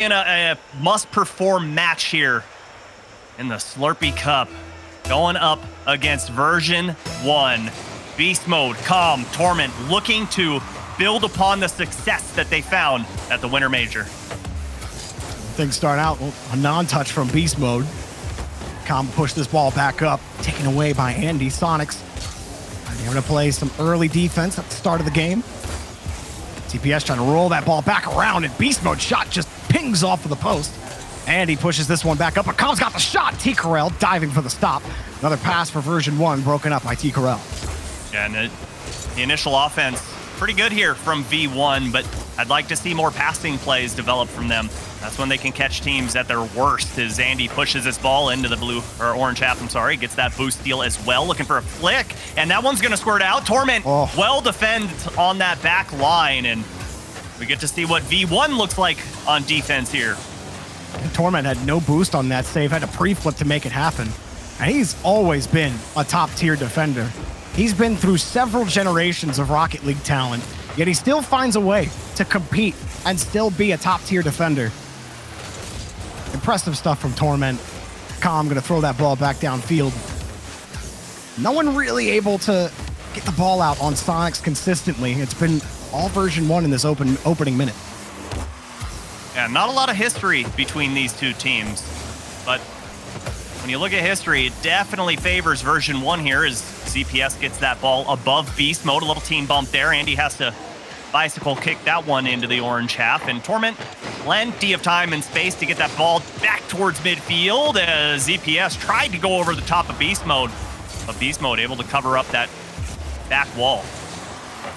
In a must-perform match here in the Slurpee Cup, going up against version 1. Beast Mode, Calm, Torment, looking to build upon the success that they found at the Winter Major. Things start out a non-touch from Beast Mode. Calm pushed this ball back up, taken away by Andy. Soniqs having to play some early defense at the start of the game. TPS trying to roll that ball back around, and Beast Mode shot just pings off of the post. Andy pushes this one back up, but Calm's got the shot. T-Corel diving for the stop. Another pass for version 1 broken up by T-Corel. Yeah, and the initial offense, pretty good here from V1, but I'd like to see more passing plays develop from them. That's when they can catch teams at their worst, as Andy pushes this ball into the blue, or orange half, I'm sorry, gets that boost steal as well, looking for a flick, and that one's gonna squirt out. Torment well defended on that back line, and we get to see what V1 looks like on defense here. Torment had no boost on that save, had a pre-flip to make it happen. And he's always been a top-tier defender. He's been through several generations of Rocket League talent, yet he still finds a way to compete and still be a top-tier defender. Impressive stuff from Torment. Calm gonna throw that ball back downfield. No one really able to get the ball out on Soniqs consistently. It's been all version 1 in this opening minute. Yeah, not a lot of history between these two teams, but when you look at history, it definitely favors version 1 here as ZPS gets that ball above Beast Mode. A little team bump there. Andy has to bicycle kick that one into the orange half, and Torment plenty of time and space to get that ball back towards midfield as ZPS tried to go over the top of Beast Mode, but Beast Mode able to cover up that back wall.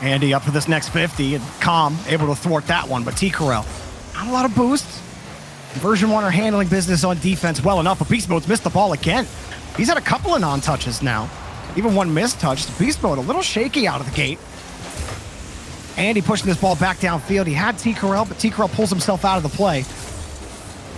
Andy up for this next 50, and Calm able to thwart that one, but T-Corel, not a lot of boosts. Version 1 are handling business on defense well enough, but Beast Mode's missed the ball again. He's had a couple of non-touches now, even one missed touch. Beast Mode a little shaky out of the gate. Andy pushing this ball back downfield. He had T-Corel, but T-Corel pulls himself out of the play.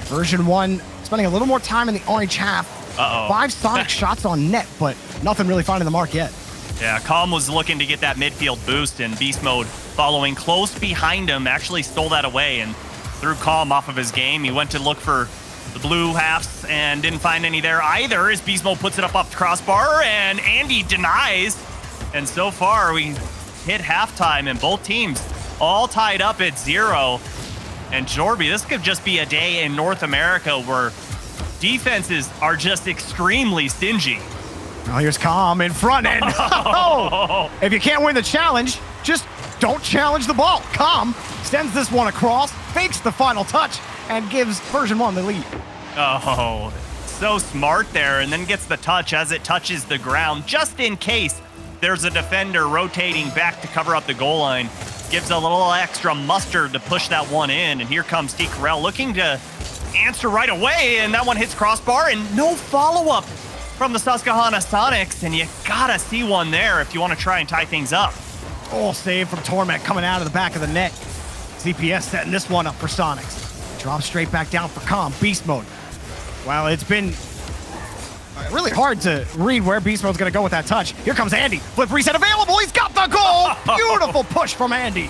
Version 1 spending a little more time in the orange half. 5 Sonic shots on net, but nothing really finding the mark yet. Yeah, Calm was looking to get that midfield boost, and Beast Mode following close behind him actually stole that away and threw Calm off of his game. He went to look for the blue halves and didn't find any there either as Beast Mode puts it up off the crossbar, and Andy denies. And so far, we hit halftime, and both teams all tied up at 0. And Jorby, this could just be a day in North America where defenses are just extremely stingy. Well, here's Calm in front, and if you can't win the challenge, just don't challenge the ball. Calm sends this one across, fakes the final touch, and gives version 1 the lead. Oh, so smart there, and then gets the touch as it touches the ground, just in case there's a defender rotating back to cover up the goal line. Gives a little extra mustard to push that one in, and here comes T-Corel looking to answer right away, and that one hits crossbar, and no follow-up from the Susquehanna Soniqs, and you gotta see one there if you want to try and tie things up. Oh, save from Torment coming out of the back of the net. ZPS setting this one up for Soniqs. Drops straight back down for Calm. Beast Mode. Well, it's been really hard to read where Beast Mode's going to go with that touch. Here comes Andy. Flip reset available. He's got the goal. Beautiful push from Andy.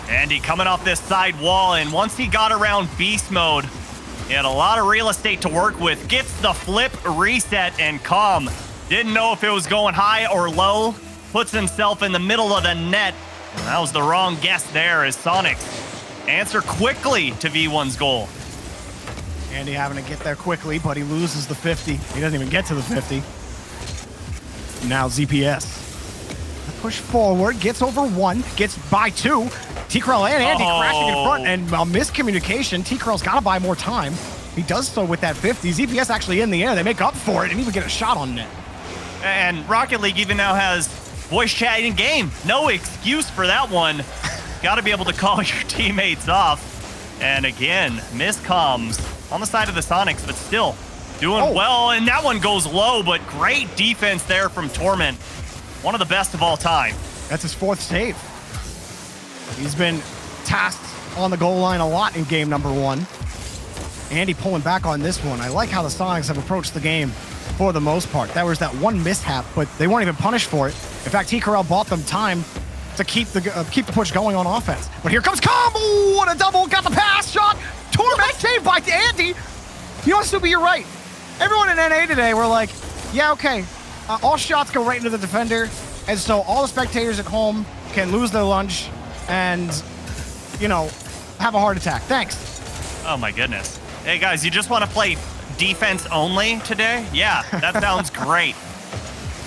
Andy coming off this side wall, and once he got around Beast Mode, he had a lot of real estate to work with. Gets the flip reset, and Calm didn't know if it was going high or low. Puts himself in the middle of the net. And that was the wrong guess there as Soniqs answer quickly to V1's goal. Andy having to get there quickly, but he loses the 50. He doesn't even get to the 50. Now ZPS. Push forward, gets over 1, gets by 2. T-Corel and Andy crashing in front, and miscommunication. T-Corel's got to buy more time. He does so with that 50. ZPS actually in the air. They make up for it and even get a shot on net. And Rocket League even now has voice chat in game. No excuse for that one. Got to be able to call your teammates off. And again, miscoms on the side of the Soniqs, but still doing well. And that one goes low, but great defense there from Torment. One of the best of all time. That's his 4th save. He's been tasked on the goal line a lot in game number 1. Andy pulling back on this one. I like how the Soniqs have approached the game for the most part. There was that one mishap, but they weren't even punished for it. In fact, T-Corel bought them time to keep the push going on offense. But here comes Combo, what a double, got the pass shot. Torment saved by Andy. You know what, Subi, you're right. Everyone in NA today were like, yeah, okay, all shots go right into the defender, and so all the spectators at home can lose their lunch and, you know, have a heart attack. Thanks. Oh my goodness. Hey guys, you just want to play defense only today? Yeah, that sounds great.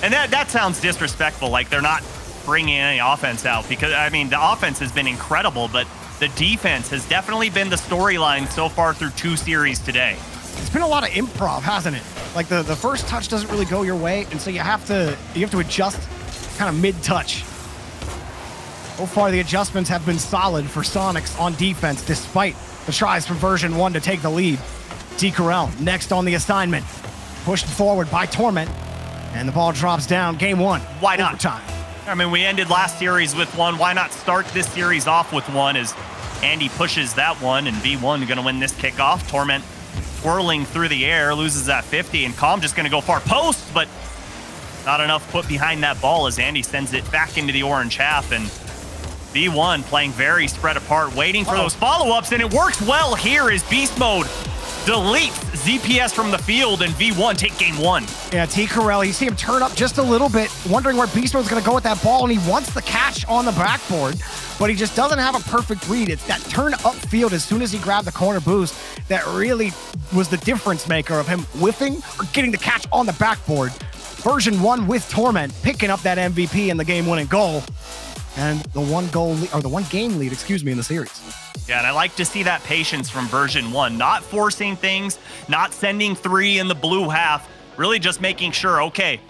And that sounds disrespectful, like they're not bringing any offense out, because, I mean, the offense has been incredible, but the defense has definitely been the storyline so far through 2 series today. It's been a lot of improv, hasn't it? Like the first touch doesn't really go your way, and so you have to adjust kind of mid-touch. So far, the adjustments have been solid for Soniqs on defense, despite the tries from version 1 to take the lead. T-Corel next on the assignment, pushed forward by Torment, and the ball drops down. Game 1. Why not? Overtime. I mean, we ended last series with 1. Why not start this series off with 1 as Andy pushes that one, and V1 going to win this kickoff. Torment twirling through the air, loses that 50, and Calm just going to go far post, but not enough put behind that ball as Andy sends it back into the orange half, and V1 playing very spread apart, waiting for those follow-ups, and it works well here as Beast Mode deletes ZPS from the field, and V1 take game 1. Yeah, T-Corel, you see him turn up just a little bit, wondering where Beast Mode's going to go with that ball, and he wants the catch on the backboard, but he just doesn't have a perfect read. It's that turn upfield as soon as he grabbed the corner boost that really was the difference maker of him whiffing or getting the catch on the backboard. Version 1 with Torment picking up that MVP in the game-winning goal, and the one game lead, in the series. Yeah, and I like to see that patience from version 1, not forcing things, not sending 3 in the blue half, really just making sure, okay,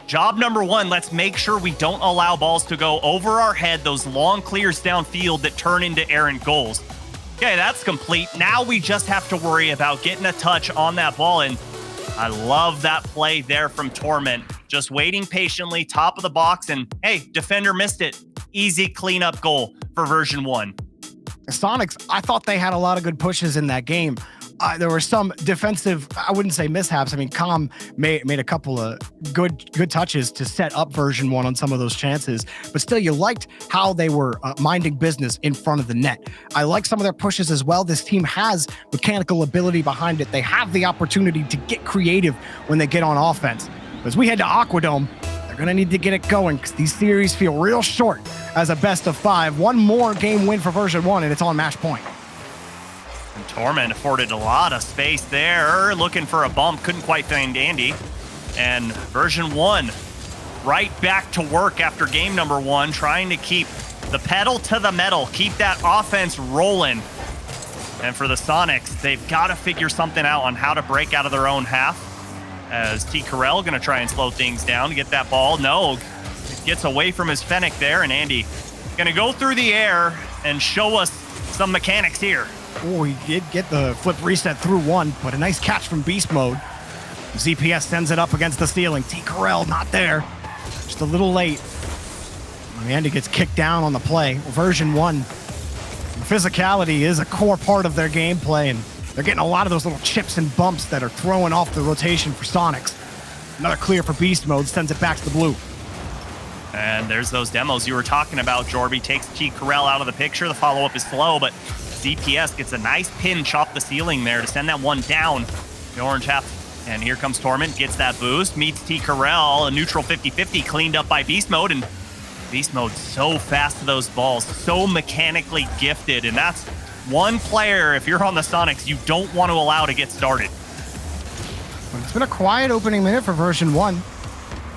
job number 1, let's make sure we don't allow balls to go over our head, those long clears downfield that turn into errant goals. Okay, that's complete. Now we just have to worry about getting a touch on that ball, and I love that play there from Torment, just waiting patiently, top of the box, and hey, defender missed it. Easy cleanup goal for version 1. Soniqs, I thought they had a lot of good pushes in that game. There were some defensive, I wouldn't say mishaps. I mean, Calm made a couple of good touches to set up version 1 on some of those chances, but still you liked how they were minding business in front of the net. I like some of their pushes as well. This team has mechanical ability behind it. They have the opportunity to get creative when they get on offense. As we head to Aquadome, they're going to need to get it going because these series feel real short as a best of 5. One more game win for version 1, and it's on match point. And Torment afforded a lot of space there, looking for a bump, couldn't quite find Andy. And version 1 right back to work after game number 1, trying to keep the pedal to the metal, keep that offense rolling. And for the Soniqs, they've got to figure something out on how to break out of their own half. As T-Corel going to try and slow things down to get that ball. No, it gets away from his Fennec there, and Andy going to go through the air and show us some mechanics here. Oh, he did get the flip reset through 1, but a nice catch from Beast Mode. ZPS sends it up against the ceiling. T-Corel not there. Just a little late. Andy gets kicked down on the play. Version 1. Physicality is a core part of their gameplay, and they're getting a lot of those little chips and bumps that are throwing off the rotation for Soniqs. Another clear for Beast Mode, sends it back to the blue. And there's those demos you were talking about. Jorby takes T-Corel out of the picture. The follow-up is slow, but ZPS gets a nice pinch off the ceiling there to send that one down. The orange half, and here comes Torment, gets that boost, meets T-Corel, a neutral 50-50 cleaned up by Beast Mode, and Beast Mode so fast to those balls, so mechanically gifted, and that's one player, if you're on the Soniqs, you don't want to allow to get started. It's been a quiet opening minute for version 1.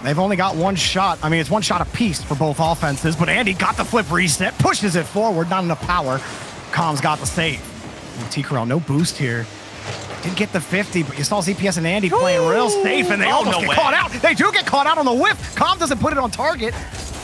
They've only got one shot. I mean, it's one shot apiece for both offenses, but Andy got the flip reset, pushes it forward, not enough power. Calm's got the save. T-Corel, no boost here. Didn't get the 50, but you saw ZPS and Andy playing real safe, and they almost get caught out. They do get caught out on the whiff. Calm doesn't put it on target.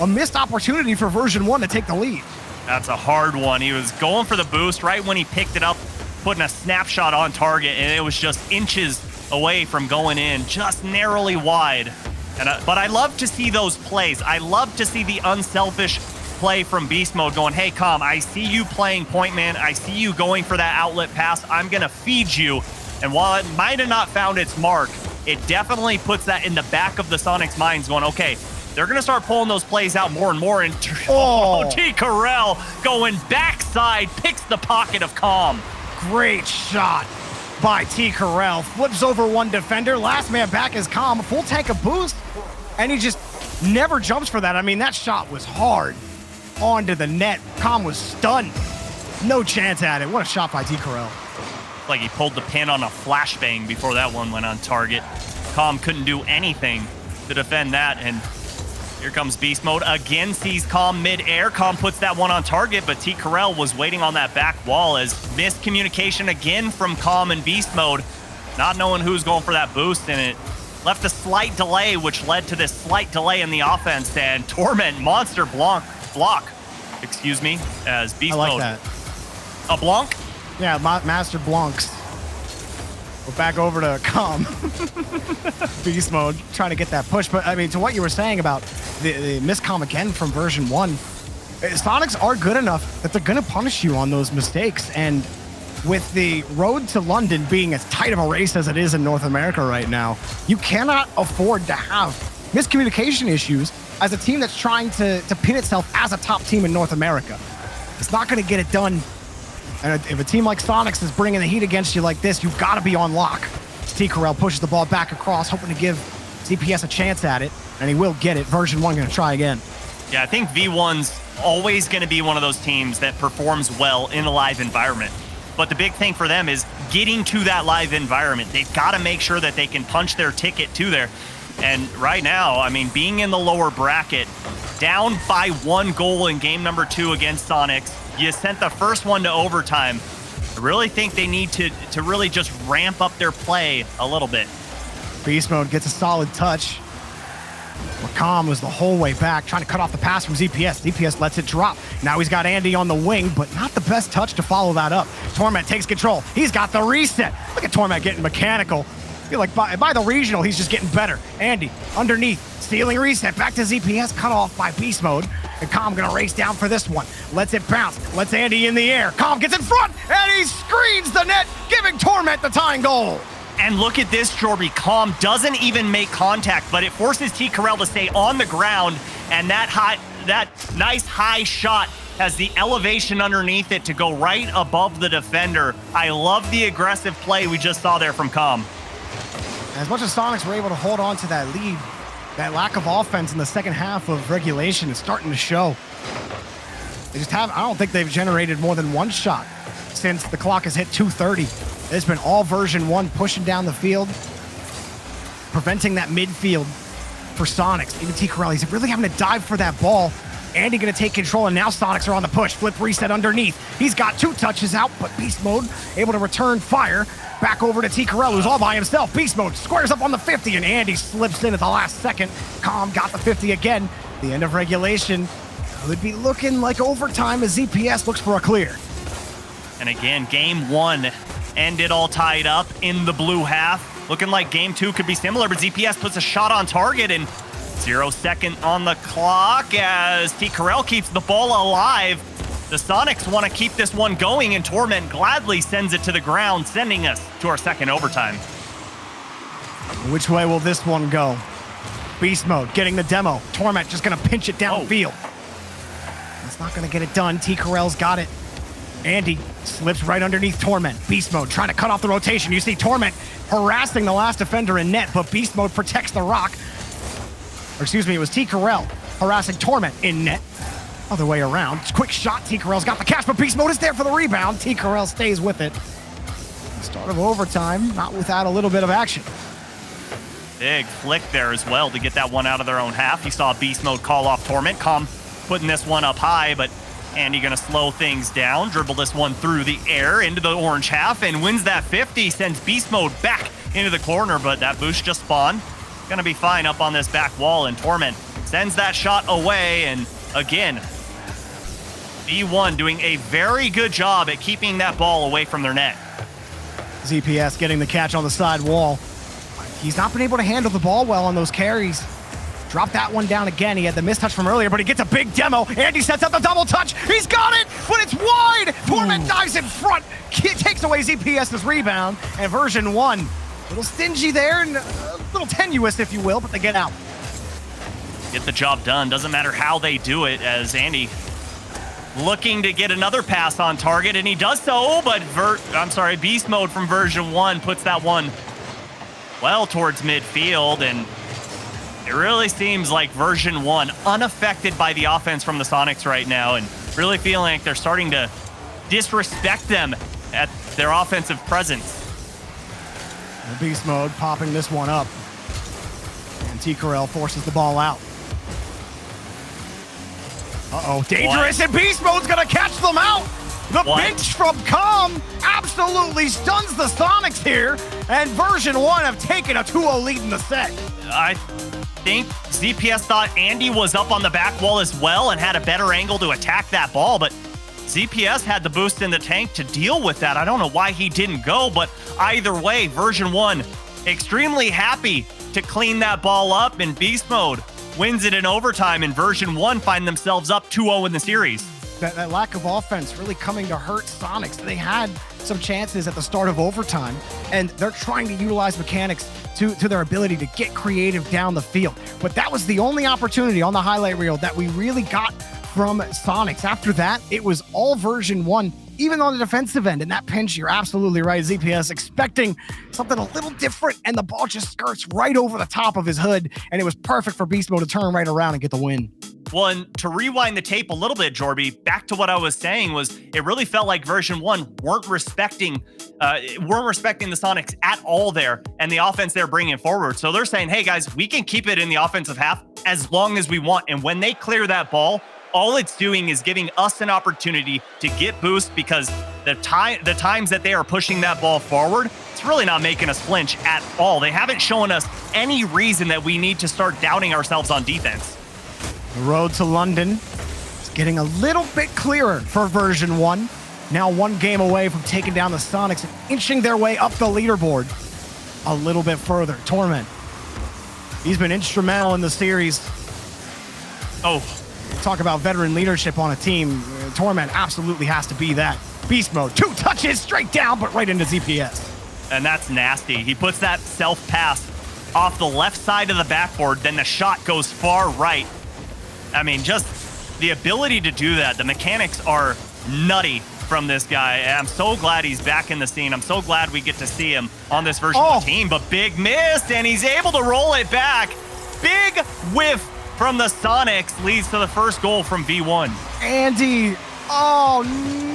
A missed opportunity for version 1 to take the lead. That's a hard one. He was going for the boost right when he picked it up, putting a snapshot on target, and it was just inches away from going in, just narrowly wide. But I love to see those plays. I love to see the unselfish play from Beast Mode going, hey, Calm, I see you playing point man. I see you going for that outlet pass. I'm going to feed you. And while it might have not found its mark, it definitely puts that in the back of the Soniqs' minds going, okay, they're going to start pulling those plays out more and more. And T. Carell going backside, picks the pocket of Calm. Great shot by T. Carell. Flips over one defender. Last man back is Calm. Full tank of boost. And he just never jumps for that. I mean, that shot was hard onto the net. Calm was stunned. No chance at it. What a shot by T. Carell. Like he pulled the pin on a flashbang before that one went on target. Calm couldn't do anything to defend that, and here comes Beast Mode. Again sees Calm mid-air. Calm puts that one on target, but T. Carell was waiting on that back wall as miscommunication again from Calm and Beast Mode, not knowing who's going for that boost, and it left a slight delay, which led to this slight delay in the offense, and Torment monster block, as Beast Mode. I like that. A Blanc? Yeah, Master Blancs. We're back over to Calm. Beast Mode, trying to get that push. But, I mean, to what you were saying about the miscom again from version 1, Soniqs are good enough that they're going to punish you on those mistakes. And with the road to London being as tight of a race as it is in North America right now, you cannot afford to have miscommunication issues as a team that's trying to pin itself as a top team in North America. It's not going to get it done. And if a team like Soniqs is bringing the heat against you like this, you've got to be on lock. T. Carell pushes the ball back across, hoping to give ZPS a chance at it, and he will get it. Version 1 going to try again. Yeah, I think V1's always going to be one of those teams that performs well in a live environment. But the big thing for them is getting to that live environment. They've got to make sure that they can punch their ticket to there. And right now, I mean, being in the lower bracket, down by 1 goal in game number 2 against Soniqs, you sent the first one to overtime. I really think they need to really just ramp up their play a little bit. Beast Mode gets a solid touch. Calm was the whole way back, trying to cut off the pass from ZPS. ZPS lets it drop. Now he's got Andy on the wing, but not the best touch to follow that up. Torment takes control. He's got the reset. Look at Torment getting mechanical. I feel like by the regional, he's just getting better. Andy, underneath, stealing reset, back to ZPS, cut off by Beast Mode. And Calm gonna race down for this one. Lets it bounce, lets Andy in the air. Calm gets in front, and he screens the net, giving Torment the tying goal. And look at this, Jorby. Calm doesn't even make contact, but it forces T. Carell to stay on the ground, and that nice high shot has the elevation underneath it to go right above the defender. I love the aggressive play we just saw there from Calm. As much as Soniqs were able to hold on to that lead, that lack of offense in the second half of regulation is starting to show. They just I don't think they've generated more than 1 shot since the clock has hit 2:30. It's been all version 1 pushing down the field, preventing that midfield for Soniqs. Even T. Carell, he's really having to dive for that ball. Andy gonna take control, and now Soniqs are on the push. Flip reset underneath. He's got 2 touches out, but Beast Mode able to return fire. Back over to T. Carell, who's all by himself. Beast Mode squares up on the 50, and Andy slips in at the last second. Calm got the 50 again. The end of regulation could be looking like overtime as ZPS looks for a clear. And again, game 1 ended all tied up in the blue half. Looking like game 2 could be similar, but ZPS puts a shot on target, and 0 second on the clock as T. Carell keeps the ball alive. The Soniqs want to keep this one going, and Torment gladly sends it to the ground, sending us to our second overtime. Which way will this one go? Beast Mode getting the demo. Torment just going to pinch it downfield. It's not going to get it done. T. Carell's got it. Andy slips right underneath Torment. Beast Mode trying to cut off the rotation. You see Torment harassing the last defender in net, but Beast Mode protects the rock. Or excuse me, it was T. Carell harassing Torment in net. Other way around. Quick shot. T. Carell's got the catch, but Beast Mode is there for the rebound. T. Carell stays with it. Start of overtime, not without a little bit of action. Big flick there as well to get that one out of their own half. You saw Beast Mode call off Torment. Calm putting this one up high, but Andy gonna slow things down, dribble this one through the air into the orange half, and wins that 50, sends Beast Mode back into the corner, but that boost just spawned. Gonna be fine up on this back wall, and Torment sends that shot away, and again, V1 doing a very good job at keeping that ball away from their net. ZPS getting the catch on the side wall. He's not been able to handle the ball well on those carries. Dropped that one down again. He had the mistouch from earlier, but he gets a big demo. Andy sets up the double touch. He's got it, but it's wide. Torment dives in front. Takes away ZPS's rebound. And version 1, a little stingy there and a little tenuous, if you will, but they get out. get the job done. Doesn't matter how they do it, as Andy looking to get another pass on target, and he does so, but Beast Mode from version 1 puts that one well towards midfield, and it really seems like version 1 unaffected by the offense from the Soniqs right now, and really feeling like they're starting to disrespect them at their offensive presence. Beast Mode popping this one up, and T-Corel forces the ball out. Uh-oh, dangerous, and Beast Mode's gonna catch them out! The bench from Com absolutely stuns the Soniqs here, and version 1 have taken a 2-0 lead in the set. I think ZPS thought Andy was up on the back wall as well and had a better angle to attack that ball, but ZPS had the boost in the tank to deal with that. I don't know why he didn't go, but either way, version 1 extremely happy to clean that ball up, and Beast Mode wins it in overtime, and version 1 find themselves up 2-0 in the series. That lack of offense really coming to hurt Soniqs. They had some chances at the start of overtime, and they're trying to utilize mechanics to their ability to get creative down the field. But that was the only opportunity on the highlight reel that we really got from Soniqs. After that, it was all version 1, even on the defensive end. In that pinch, you're absolutely right. ZPS expecting something a little different, and the ball just skirts right over the top of his hood, and it was perfect for Beast Mode to turn right around and get the win. Well, and to rewind the tape a little bit, Jorby, back to what I was saying was it really felt like version 1 weren't respecting the Soniqs at all there and the offense they're bringing forward. So they're saying, hey, guys, we can keep it in the offensive half as long as we want. And when they clear that ball, all it's doing is giving us an opportunity to get boost, because the times that they are pushing that ball forward, it's really not making us flinch at all. They haven't shown us any reason that we need to start doubting ourselves on defense. The road to London is getting a little bit clearer for version 1. Now 1 game away from taking down the Soniqs and inching their way up the leaderboard a little bit further. Torment, he's been instrumental in the series. Oh, talk about veteran leadership on a team. Torment absolutely has to be that. Beast Mode, 2 touches straight down, but right into ZPS. And that's nasty. He puts that self-pass off the left side of the backboard, then the shot goes far right. I mean, just the ability to do that. The mechanics are nutty from this guy. I'm so glad he's back in the scene. I'm so glad we get to see him on this version of the team, but big miss, and he's able to roll it back. Big whiff from the Soniqs leads to the first goal from V1. Andy, oh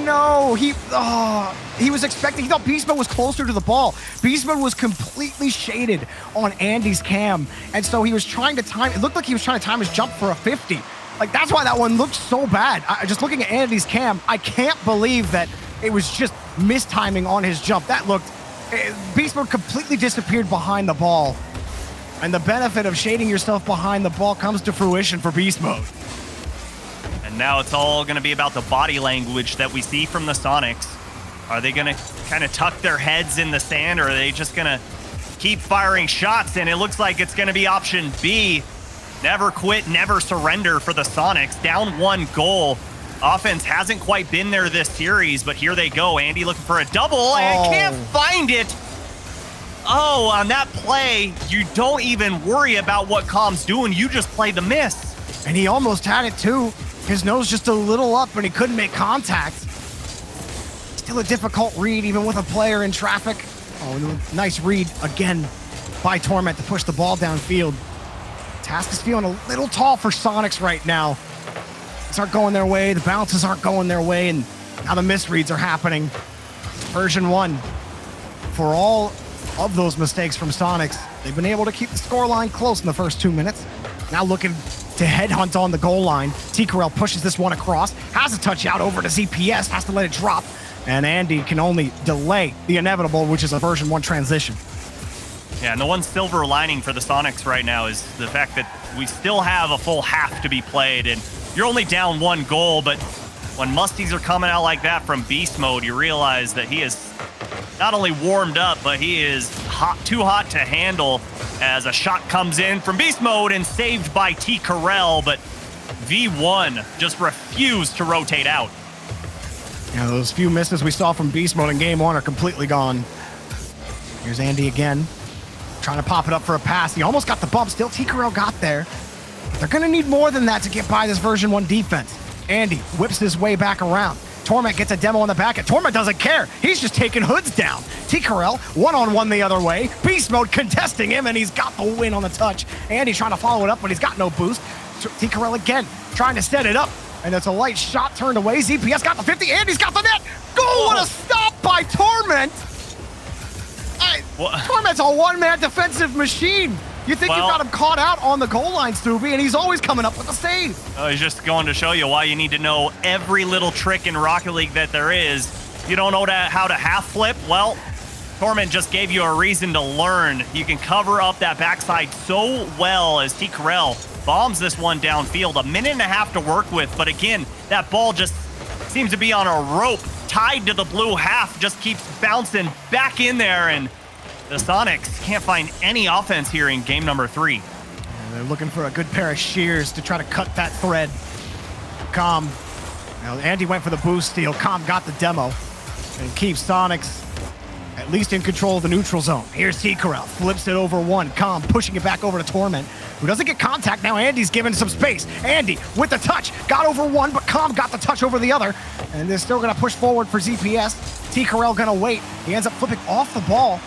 no, he was expecting, he thought Beast Mode was closer to the ball. Beast Mode was completely shaded on Andy's cam, and so he was trying to time, it looked like he was trying to time his jump for a 50. Like, that's why that one looked so bad. Just looking at Andy's cam, I can't believe that it was just mistiming on his jump. That looked, Beast Mode completely disappeared behind the ball. And the benefit of shading yourself behind the ball comes to fruition for Beast Mode. And now it's all going to be about the body language that we see from the Soniqs. Are they going to kind of tuck their heads in the sand, or are they just going to keep firing shots? And it looks like it's going to be option B. Never quit, never surrender for the Soniqs. Down 1 goal. Offense hasn't quite been there this series, but here they go. Andy looking for a double and can't find it. Oh, on that play, you don't even worry about what Com's doing. You just play the miss. And he almost had it too. His nose just a little up and he couldn't make contact. Still a difficult read even with a player in traffic. Oh, nice read again by Torment to push the ball downfield. Task is feeling a little tall for Soniqs right now. These aren't going their way, the bounces aren't going their way, and now the misreads are happening. Version 1, for all of those mistakes from Soniqs, they've been able to keep the scoreline close in the first 2 minutes. Now looking to headhunt on the goal line. T-Corel pushes this one across, has a touch out over to ZPS, has to let it drop, and Andy can only delay the inevitable, which is a version 1 transition. Yeah, and the one silver lining for the Soniqs right now is the fact that we still have a full half to be played, and you're only down 1 goal, but when Musties are coming out like that from Beast Mode, you realize that he is not only warmed up, but he is too hot to handle, as a shot comes in from Beast Mode and saved by T-Corel, but V1 just refused to rotate out. Yeah, those few misses we saw from Beast Mode in game 1 are completely gone. Here's Andy again, trying to pop it up for a pass. He almost got the bump. Still, T-Corel got there. But they're going to need more than that to get by this version 1 defense. Andy whips his way back around. Torment gets a demo on the back, and Torment doesn't care. He's just taking hoods down. T-Corel, one-on-one the other way. Beast Mode contesting him, and he's got the win on the touch. Andy's trying to follow it up, but he's got no boost. T-Corel again, trying to set it up, and it's a light shot turned away. ZPS got the 50, Andy's got the net. Goal, what a stop by Torment. Torment's a one-man defensive machine. You think you've got him caught out on the goal line, Stubby, and he's always coming up with a save. He's just going to show you why you need to know every little trick in Rocket League that there is. You don't know how to half flip? Well, Torment just gave you a reason to learn. You can cover up that backside so well as T-Corel bombs this one downfield. 1.5 minutes to work with, but again, that ball just seems to be on a rope tied to the blue half, just keeps bouncing back in there, and the Soniqs can't find any offense here in game number 3. They're looking for a good pair of shears to try to cut that thread. Calm. Now, Andy went for the boost steal. Calm got the demo and keeps Soniqs at least in control of the neutral zone. Here's T-Corel, flips it over one. Calm pushing it back over to Torment, who doesn't get contact. Now Andy's given some space. Andy with the touch, got over one, but Calm got the touch over the other. And they're still gonna push forward for ZPS. T-Corel gonna wait. He ends up flipping off the ball.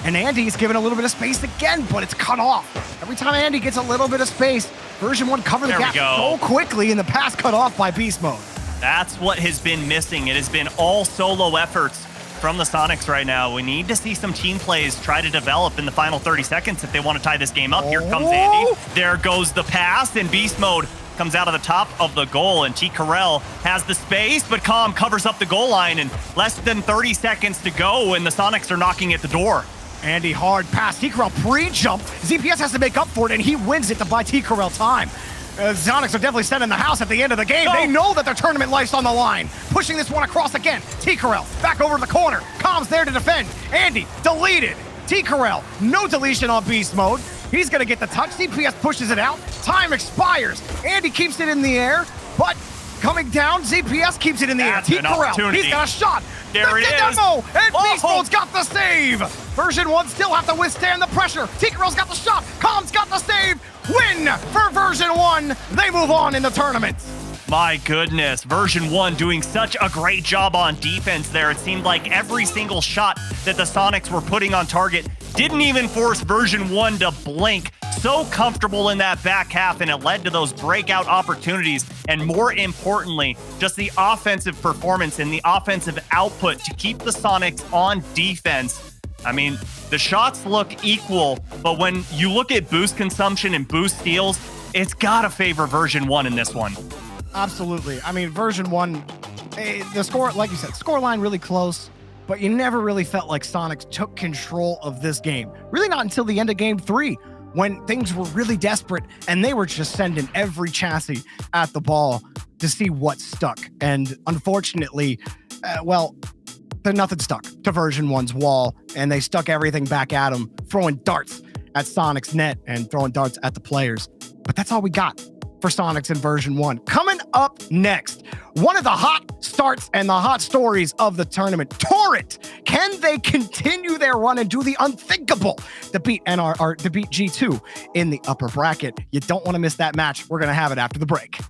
And Andy's given a little bit of space again, but it's cut off. Every time Andy gets a little bit of space, version 1 covered the gap so quickly, and the pass cut off by Beast Mode. That's what has been missing. It has been all solo efforts from the Soniqs right now. We need to see some team plays try to develop in the final 30 seconds if they want to tie this game up. Here comes Andy. There goes the pass, and Beast Mode comes out of the top of the goal, and T-Corel has the space, but Calm covers up the goal line, and less than 30 seconds to go, and the Soniqs are knocking at the door. Andy, hard pass. T-Corel pre-jump. ZPS has to make up for it, and he wins it to buy T-Corel time. Soniqs are definitely setting the house at the end of the game. They know that their tournament life's on the line. Pushing this one across again. T-Corel back over to the corner. Calm's there to defend. Andy deleted. T-Corel, no deletion on Beast Mode. He's going to get the touch. ZPS pushes it out. Time expires. Andy keeps it in the air, but coming down, ZPS keeps it in the air. T-Corel, he's got a shot. There it is. Demo, and Beast Mode's got the save. Version 1 still have to withstand the pressure. T-Corel's got the shot. Calm's got the save. Win for version 1. They move on in the tournament. My goodness, version 1 doing such a great job on defense there. It seemed like every single shot that the Soniqs were putting on target didn't even force version 1 to blink. So comfortable in that back half, and it led to those breakout opportunities, and more importantly, just the offensive performance and the offensive output to keep the Soniqs on defense. I mean, the shots look equal, but when you look at boost consumption and boost steals, it's gotta favor version 1 in this one. Absolutely. I mean, version 1, the score, like you said, scoreline really close, but you never really felt like Soniqs took control of this game. Really not until the end of game 3, when things were really desperate and they were just sending every chassis at the ball to see what stuck. And unfortunately, nothing stuck to version 1's wall, and they stuck everything back at them, throwing darts at Soniqs' net and throwing darts at the players. But that's all we got for Soniqs in version 1. Coming up next, one of the hot starts and the hot stories of the tournament. Torrent, can they continue their run and do the unthinkable to beat G2 in the upper bracket? You don't want to miss that match. We're going to have it after the break.